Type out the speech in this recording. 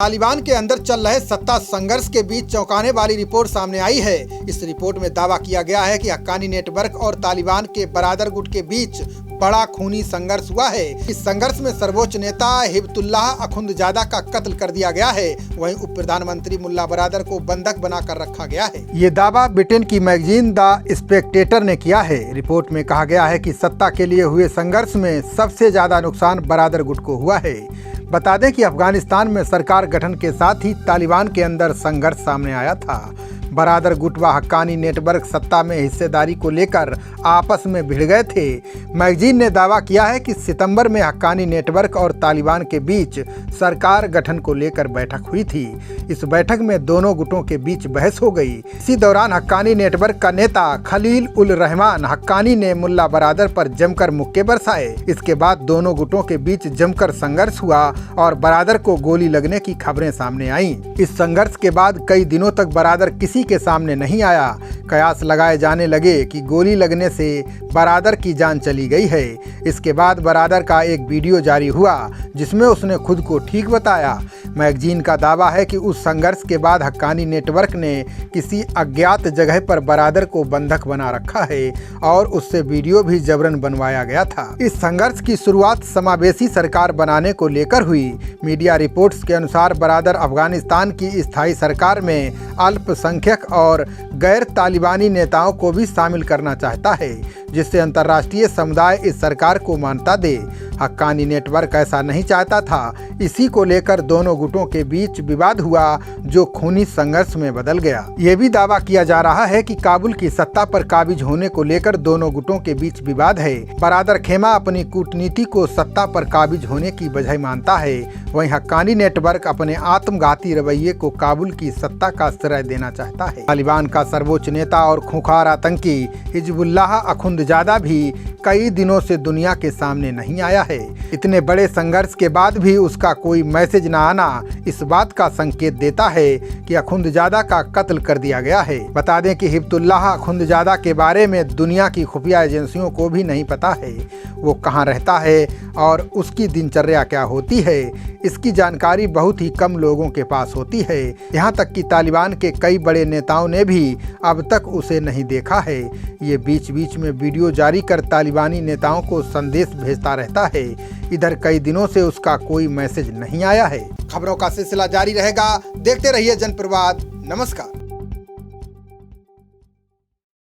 तालिबान के अंदर चल रहे सत्ता संघर्ष के बीच चौंकाने वाली रिपोर्ट सामने आई है। इस रिपोर्ट में दावा किया गया है कि हक्कानी नेटवर्क और तालिबान के बरादर गुट के बीच बड़ा खूनी संघर्ष हुआ है। इस संघर्ष में सर्वोच्च नेता हिबतुल्लाह अखुंदजादा का कत्ल कर दिया गया है। वहीं उप प्रधानमंत्री मुल्ला बरादर को बंधक बनाकर रखा गया है। ये दावा ब्रिटेन की मैगजीन द स्पेक्टेटर ने किया है। रिपोर्ट में कहा गया है कि सत्ता के लिए हुए संघर्ष में सबसे ज्यादा नुकसान बरादर गुट को हुआ है। बता दें कि अफगानिस्तान में सरकार गठन के साथ ही तालिबान के अंदर संघर्ष सामने आया था। बरादर गुट व हक्कानी नेटवर्क सत्ता में हिस्सेदारी को लेकर आपस में भिड़ गए थे। मैगजीन ने दावा किया है कि सितंबर में हक्कानी नेटवर्क और तालिबान के बीच सरकार गठन को लेकर बैठक हुई थी। इस बैठक में दोनों गुटों के बीच बहस हो गई। इसी दौरान हक्कानी नेटवर्क का नेता खलील उल रहमान हक्कानी ने मुल्ला बरादर पर जमकर मुक्के बरसाए। इसके बाद दोनों गुटों के बीच जमकर संघर्ष हुआ और बरादर को गोली लगने की खबरें सामने आईं। इस संघर्ष के बाद कई दिनों तक बरादर किसी के सामने नहीं आया। कयास लगाए जाने लगे कि गोली लगने से बरादर की जान चली गई है। इसके बाद बरादर का एक वीडियो जारी हुआ जिसमें उसने खुद को ठीक बताया। मैगजीन का दावा है कि उस संघर्ष के बाद हक्कानी नेटवर्क ने किसी अज्ञात जगह पर बरादर को बंधक बना रखा है और उससे वीडियो भी जबरन बनवाया गया था। इस संघर्ष की शुरुआत समावेशी सरकार बनाने को लेकर हुई। मीडिया रिपोर्ट्स के अनुसार बरादर अफगानिस्तान की स्थायी सरकार में अल्पसंख्यक और गैर तालिबानी नेताओं को भी शामिल करना चाहता है, जिससे अंतर्राष्ट्रीय समुदाय इस सरकार को मान्यता दे। हक्कानी नेटवर्क ऐसा नहीं चाहता था। इसी को लेकर दोनों गुटों के बीच विवाद हुआ जो खूनी संघर्ष में बदल गया। ये भी दावा किया जा रहा है कि काबुल की सत्ता पर काबिज होने को लेकर दोनों गुटों के बीच विवाद है। बरादर खेमा अपनी कूटनीति को सत्ता पर काबिज होने की वजह मानता है। वहीं हक्कानी नेटवर्क अपने आत्मघाती रवैये को काबुल की सत्ता का श्रेय देना चाहता है। तालिबान का सर्वोच्च नेता और खूंखार आतंकी हिजबुल्लाह अखुंदजादा भी कई दिनों से दुनिया के सामने नहीं आया है। इतने बड़े संघर्ष के बाद भी उसका कोई मैसेज न आना इस बात का संकेत देता है कि अखुंदजादा का कत्ल कर दिया गया है। बता दें कि हिबतुल्लाह अखुंदजादा के बारे में दुनिया की खुफिया एजेंसियों को भी नहीं पता है। वो कहाँ रहता है और उसकी दिनचर्या क्या होती है, इसकी जानकारी बहुत ही कम लोगों के पास होती है। यहाँ तक कि तालिबान के कई बड़े नेताओं ने भी अब तक उसे नहीं देखा है। ये बीच बीच में वीडियो जारी कर तालिबानी नेताओं को संदेश भेजता रहता है। इधर कई दिनों से उसका कोई मैसेज नहीं आया है। खबरों का सिलसिला जारी रहेगा। देखते रहिए जनप्रवाद। नमस्कार।